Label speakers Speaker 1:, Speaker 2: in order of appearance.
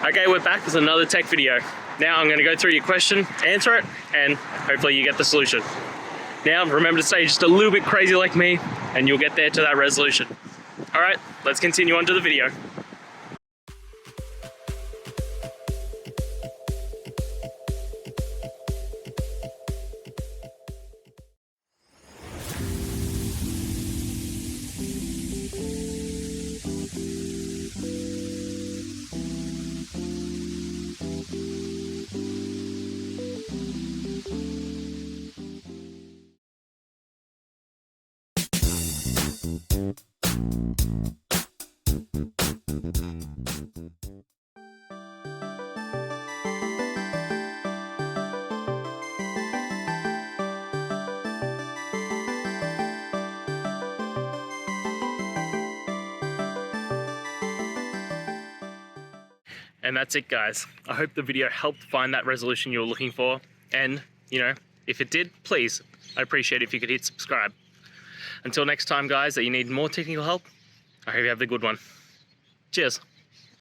Speaker 1: Okay, we're back with another tech video. Now I'm going to go through your question, answer it, and hopefully you get the solution. Now remember to stay just a little bit crazy like me, and you'll get there to that resolution. Alright, let's continue on to the video. And that's it, guys. I hope the video helped find that resolution you were looking for. And, if it did, please, I'd appreciate it if you could hit subscribe. Until next time, guys, that you need more technical help, I hope you have a good one. Cheers.